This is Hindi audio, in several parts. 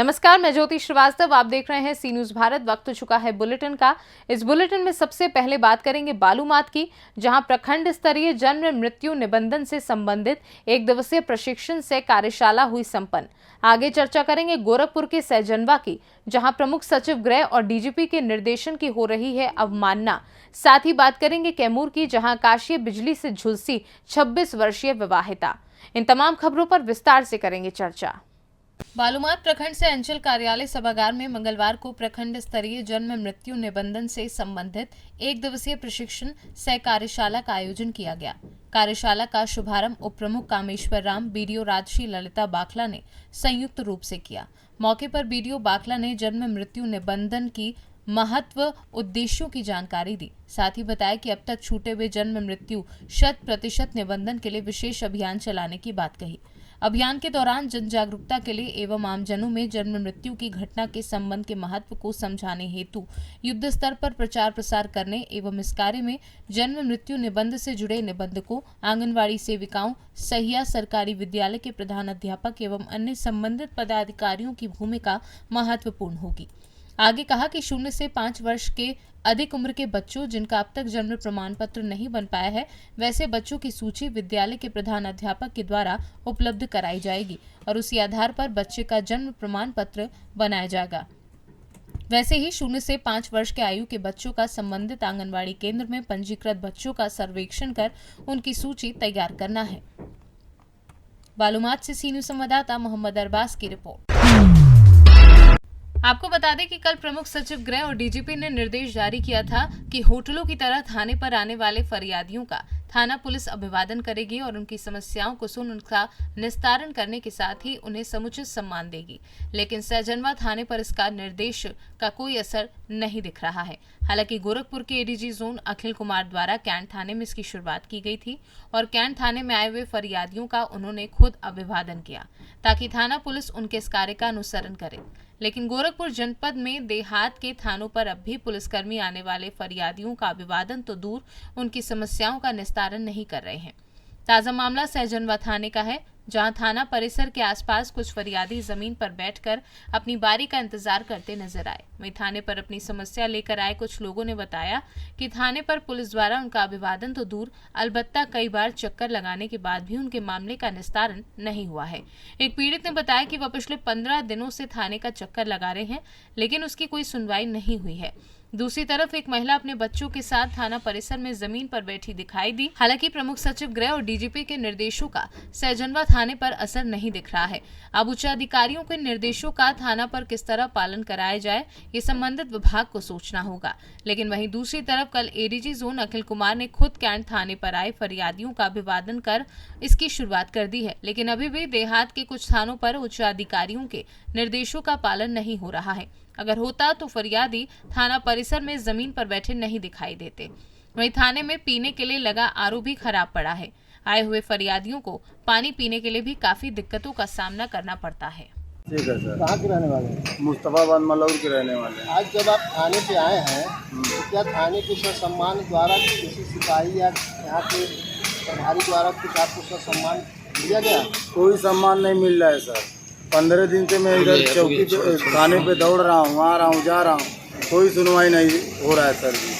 नमस्कार, मैं ज्योति श्रीवास्तव। आप देख रहे हैं सी न्यूज भारत। वक्त हो चुका है बुलेटिन का। इस बुलेटिन में सबसे पहले बात करेंगे बालूमाथ की, जहां प्रखंड स्तरीय जन्म मृत्यु निबंधन से संबंधित 1 दिवसीय प्रशिक्षण से कार्यशाला हुई संपन्न। आगे चर्चा करेंगे गोरखपुर के सैजनवा की, जहां प्रमुख सचिव गृह और डीजीपी के निर्देशन की हो रही है अवमानना। साथ ही बात करेंगे कैमूर की, जहां आकाशीय बिजली से झुलसी 26 वर्षीय विवाहिता। इन तमाम खबरों पर विस्तार से करेंगे चर्चा। बालूमाथ प्रखंड से अंचल कार्यालय सभागार में मंगलवार को प्रखंड स्तरीय जन्म मृत्यु निबंधन से संबंधित 1 दिवसीय प्रशिक्षण सह कार्यशाला का आयोजन किया गया। कार्यशाला का शुभारंभ उप प्रमुख कामेश्वर राम, बीडीओ राजश्री ललिता बाखला ने संयुक्त रूप से किया। मौके पर बीडीओ बाखला ने जन्म मृत्यु निबंधन की महत्व उद्देश्यों की जानकारी दी। साथ ही बताया कि अब तक छूटे हुए जन्म मृत्यु 100% निबंधन के लिए विशेष अभियान चलाने की बात कही। अभियान के दौरान जन जागरूकता के लिए एवं आमजनों में जन्म मृत्यु की घटना के संबंध के महत्व को समझाने हेतु युद्ध स्तर पर प्रचार प्रसार करने एवं इस कार्य में जन्म मृत्यु निबंध से जुड़े निबंधकों, आंगनवाड़ी सेविकाओं, सहिया, सरकारी विद्यालय के प्रधान अध्यापक एवं अन्य संबंधित पदाधिकारियों की भूमिका महत्वपूर्ण होगी। आगे कहा कि 0 से 5 वर्ष के अधिक उम्र के बच्चों जिनका अब तक जन्म प्रमाण पत्र नहीं बन पाया है, वैसे बच्चों की सूची विद्यालय के प्रधान अध्यापक के द्वारा उपलब्ध कराई जाएगी और उसी आधार पर बच्चे का जन्म प्रमाण पत्र बनाया जाएगा। वैसे ही 0 से 5 वर्ष के आयु के बच्चों का संबंधित आंगनवाड़ी केंद्र में पंजीकृत बच्चों का सर्वेक्षण कर उनकी सूची तैयार करना है। बालूमाथ से सी न्यूज संवाददाता मोहम्मद अरबाज की रिपोर्ट। आपको बता दें कि कल प्रमुख सचिव गृह और डीजीपी ने निर्देश जारी किया था कि होटलों की तरह थाने पर आने वाले फरियादियों का थाना पुलिस अभिवादन करेगी और उनकी समस्याओं को सुन उनका निस्तारण करने के साथ ही उन्हें समुचित सम्मान देगी। लेकिन सैजनवा थाने पर इसका निर्देश का कोई असर नहीं दिख रहा है। हालांकि गोरखपुर के एडीजी जोन अखिल कुमार द्वारा कैंट थाने में इसकी शुरुआत की गई थी और कैंट थाने में आए हुए फरियादियों का उन्होंने खुद अभिवादन किया ताकि थाना पुलिस उनके इस कार्य का अनुसरण करे। लेकिन गोरखपुर जनपद में देहात के थानों पर अब भी पुलिसकर्मी आने वाले फरियादियों का अभिवादन तो दूर, उनकी समस्याओं का निस्तारण नहीं कर रहे हैं। ताजा मामला सैजनवा थाने का है, जहां थाना परिसर के आसपास कुछ फरियादी जमीन पर बैठकर अपनी बारी का इंतजार करते नजर आए। वहीं थाने पर अपनी समस्या लेकर आए कुछ लोगों ने बताया कि थाने पर पुलिस द्वारा उनका अभिवादन तो दूर, अलबत्ता कई बार चक्कर लगाने के बाद भी उनके मामले का निस्तारण नहीं हुआ है। एक पीड़ित ने बताया कि वह पिछले 15 दिनों से थाने का चक्कर लगा रहे हैं, लेकिन उसकी कोई सुनवाई नहीं हुई है। दूसरी तरफ एक महिला अपने बच्चों के साथ थाना परिसर में जमीन पर बैठी दिखाई दी। हालांकि प्रमुख सचिव गृह और डीजीपी के निर्देशों का सैजनवा थाने पर असर नहीं दिख रहा है। अब उच्च अधिकारियों के निर्देशों का थाना पर किस तरह पालन कराया जाए, ये संबंधित विभाग को सोचना होगा। लेकिन वहीं दूसरी तरफ कल एडीजी जोन अखिल कुमार ने खुद कैंट थाने पर आए फरियादियों का अभिवादन कर इसकी शुरुआत कर दी है। लेकिन अभी भी देहात के कुछ थानों पर उच्च अधिकारियों के निर्देशों का पालन नहीं हो रहा है। अगर होता तो फरियादी थाना परिसर में जमीन पर बैठे नहीं दिखाई देते। वहीं थाने में पीने के लिए लगा आरओ भी खराब पड़ा है। आए हुए फरियादियों को पानी पीने के लिए भी काफी दिक्कतों का सामना करना पड़ता है। ठीक है सर। कहाँ के रहने वाले हैं? मुस्तफाबाद मलौर के रहने वाले हैं। आज जब आप थाने पे आए हैं तो क्या थाने के सम्मान द्वारा किसी सिपाही या यहाँ के प्रभारी द्वारा कुछ आपको सम्मान दिया गया? कोई सम्मान नहीं मिल रहा है सर। 15 दिन से मैं इधर चौकी पे थाने पे दौड़ रहा हूँ, आ रहा हूँ, जा रहा हूँ, कोई सुनवाई नहीं हो रहा है सर जी।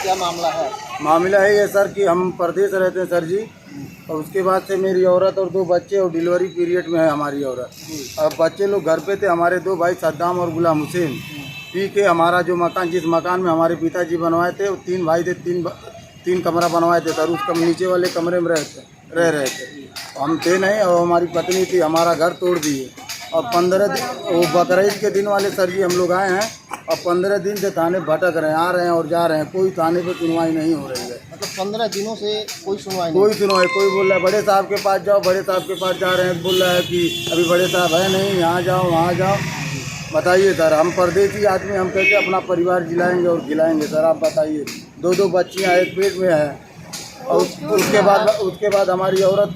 क्या मामला है? मामला है ये सर कि हम परदेश रहते हैं सर जी, और उसके बाद से मेरी औरत और 2 बच्चे और डिलीवरी पीरियड में है हमारी औरत। अब बच्चे लोग घर पे थे, हमारे 2 भाई सद्दाम और गुलाम हुसैन पी के हमारा जो मकान, जिस मकान में हमारे पिताजी बनवाए थे, 3 भाई थे, 3 कमरा बनवाए थे सर। उस नीचे वाले कमरे में रह रहे थे, हम थे नहीं और हमारी पत्नी थी, हमारा घर तोड़ दिए। और 15 दिन वो बकरीद के दिन वाले सर जी हम लोग आए हैं और 15 दिन से थाने भटक रहे हैं, आ रहे हैं और जा रहे हैं, कोई थाने पे सुनवाई नहीं हो रही है। मतलब 15 दिनों से कोई सुनवाई नहीं? कोई सुनवाई, कोई बोल रहा है बड़े साहब के पास जाओ, बड़े साहब के पास जा रहे हैं, बोल रहा है कि अभी बड़े साहब है नहीं, यहाँ जाओ वहाँ जाओ। बताइए सर, हम परदेसी आदमी, हम कैसे अपना परिवार जिलाएंगे और खिलाएंगे सर? आप बताइए। 2 बच्चियाँ एक पेट में है और उसके बाद हमारी औरत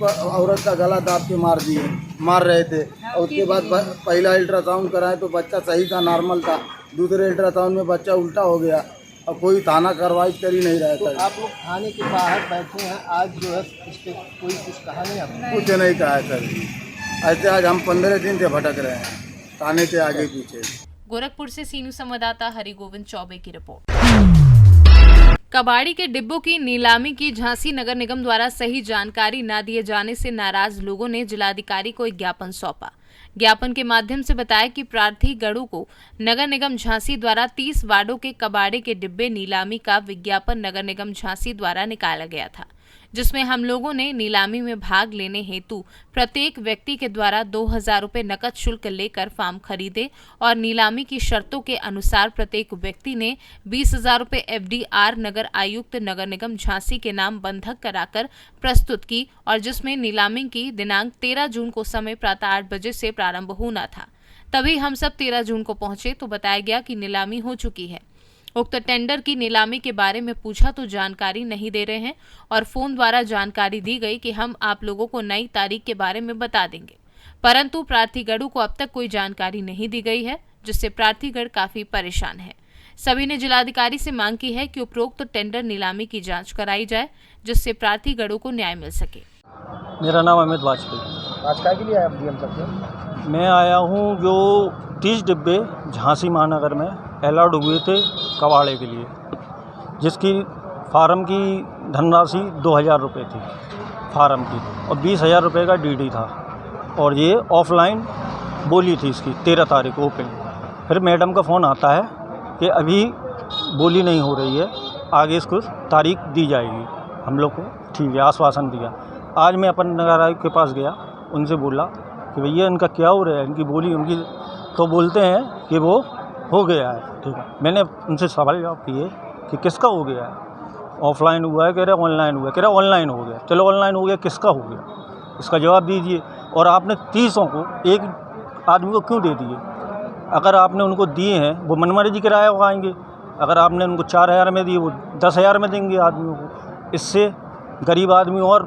का गला दाब के मार रहे थे। और उसके बाद पहला अल्ट्रासाउंड कराए तो बच्चा सही था, नॉर्मल था। दूसरे अल्ट्रासाउंड में बच्चा उल्टा हो गया और कोई थाना कार्रवाई कर ही नहीं रहा था। तो आप लोग थाने के बाहर बैठे हैं, आज जो है इस पर कोई कुछ कहा नहीं आपने? कुछ नहीं कहा है सर। ऐसे आज हम 15 दिन से भटक रहे हैं। थाने के आगे पीछे। गोरखपुर से सीनू संवाददाता हरि गोविंद चौबे की रिपोर्ट। कबाड़ी के डिब्बों की नीलामी की झांसी नगर निगम द्वारा सही जानकारी न दिए जाने से नाराज लोगों ने जिलाधिकारी को एक ज्ञापन सौंपा। ज्ञापन के माध्यम से बताया कि प्रार्थी गढ़ू को नगर निगम झांसी द्वारा 30 वार्डों के कबाड़े के डिब्बे नीलामी का विज्ञापन नगर निगम झांसी द्वारा निकाला गया था, जिसमें हम लोगों ने नीलामी में भाग लेने हेतु प्रत्येक व्यक्ति के द्वारा 2000 रुपये नकद शुल्क लेकर फार्म खरीदे और नीलामी की शर्तों के अनुसार प्रत्येक व्यक्ति ने 20,000 रुपये FDR नगर आयुक्त नगर निगम झांसी के नाम बंधक कराकर प्रस्तुत की और जिसमें नीलामी की दिनांक 13 जून को समय प्रातः 8 बजे से प्रारंभ होना था। तभी हम सब 13 जून को पहुंचे तो बताया गया कि नीलामी हो चुकी है। उक्त टेंडर की नीलामी के बारे में पूछा तो जानकारी नहीं दे रहे हैं और फोन द्वारा जानकारी दी गई कि हम आप लोगों को नई तारीख के बारे में बता देंगे, परंतु प्रार्थीगढ़ को अब तक कोई जानकारी नहीं दी गई है, जिससे प्रार्थीगढ़ काफी परेशान है। सभी ने जिलाधिकारी से मांग की है कि उपरोक्त टेंडर नीलामी की जांच कराई जाए, जिससे प्रार्थीगढ़ को न्याय मिल सके। मेरा नाम अमित वाजपेयी। आज काय के लिए आए डीएम साहब? मैं आया हूँ जो 30 डिब्बे झांसी महानगर में अलॉट हुए थे कबाड़े के लिए, जिसकी फार्म की धनराशि 2000 रुपये थी फार्म की और 20,000 रुपये का DD था और ये ऑफलाइन बोली थी इसकी 13 तारीख को ओपन। फिर मैडम का फ़ोन आता है कि अभी बोली नहीं हो रही है, आगे इसको तारीख दी जाएगी। हम लोग को ठीक है आश्वासन दिया। आज मैं अपन नगर आयुक्त के पास गया, उनसे बोला कि भैया इनका क्या हो रहा है, इनकी बोली उनकी, तो बोलते हैं कि वो हो गया है। ठीक है, मैंने उनसे सवाल जवाब किए कि किसका हो गया है, ऑफलाइन हुआ है, कह रहे ऑनलाइन हुआ है, कह रहे ऑनलाइन हो गया। चलो ऑनलाइन हो गया, किसका हो गया इसका जवाब दीजिए। और आपने 30 को एक आदमी को क्यों दे दिए? अगर आपने उनको दिए हैं वो मनमानी किराया आएंगे, अगर आपने उनको 4,000 में दिए वो 10,000 में देंगे आदमियों को, इससे गरीब आदमी और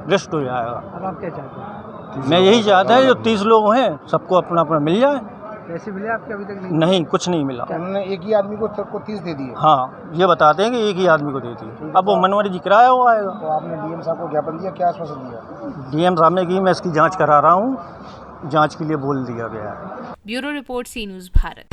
रिस्ट हो जाएगा। अब आप क्या चाहते हैं? मैं यही चाहता है जो 30 लोग हैं सबको अपना अपना मिल जाए। पैसे मिले आपके अभी तक? नहीं, कुछ नहीं मिला। उन्होंने एक ही आदमी को सबको 30 दे दिए? हाँ, ये बताते हैं कि एक ही आदमी को देती है। अब वो मनमानी जी किराया वो आएगा। तो आपने डीएम साहब को ज्ञापन दिया, क्या आश्वासन दिया? DM साहब ने की मैं इसकी जांच करा रहा हूँ, जांच के लिए बोल दिया गया है। Bureau report C news Bharat.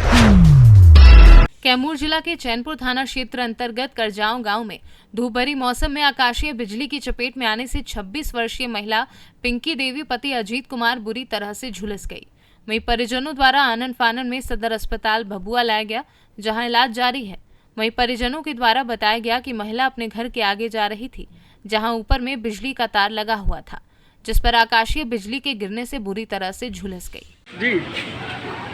Kaimur जिला के चैनपुर थाना क्षेत्र अंतर्गत करजांव गांव में धूप भरी मौसम में आकाशीय बिजली की चपेट में आने से 26 वर्षीय महिला पिंकी देवी पति अजीत कुमार बुरी तरह से झुलस गई। वहीं परिजनों द्वारा आनन फानन में सदर अस्पताल भभुआ लाया गया, जहां इलाज जारी है। वहीं परिजनों के द्वारा बताया गया कि महिला अपने घर के आगे जा रही थी, जहां ऊपर में बिजली का तार लगा हुआ था, जिस पर आकाशीय बिजली के गिरने से बुरी तरह से झुलस गई। जी,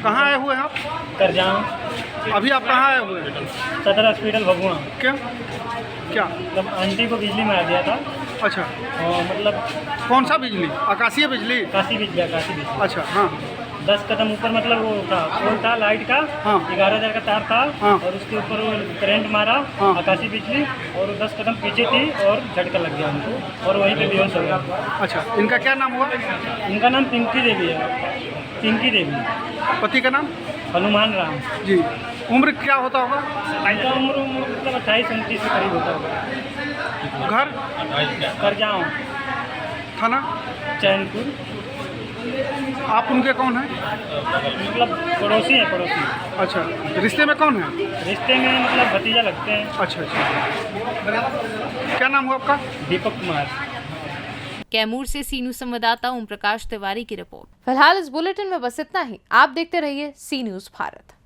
कहाँ आए हुए हैं आप? करजांव। अभी आप कहाँ आए हुए हैं? सदर हॉस्पिटल भगुआ। क्या क्या? मतलब आंटी को बिजली मार दिया था। अच्छा, और मतलब कौन सा बिजली? आकाशीय बिजली? काशी बिजली। अच्छा, हाँ 10 कदम ऊपर मतलब वो था, पोल था लाइट का। हाँ। 11,000 का तार था। हाँ। और उसके ऊपर वो करंट मारा। हाँ। आकाशी बिजली, और 10 कदम पीछे थी और झटका लग गया उनको और वहीं पे बेहोश हो गया। अच्छा, इनका क्या नाम हुआ? इनका नाम पिंकी देवी है। पिंकी देवी। पति का नाम? हनुमान राम जी। उम्र क्या होता होगा? इनका उम्र मतलब 28-29 के करीब होता होगा। घर? करजांव थाना? चैनपुर। आप उनके कौन हैं? मतलब पड़ोसी है, पड़ोसी। अच्छा, रिश्ते में कौन है? रिश्ते में मतलब भतीजा लगते हैं। अच्छा अच्छा, क्या नाम हुआ आपका? दीपक कुमार। कैमूर से सी न्यूज़ संवाददाता ओम प्रकाश तिवारी की रिपोर्ट। फिलहाल इस बुलेटिन में बस इतना ही। आप देखते रहिए सी न्यूज़ भारत।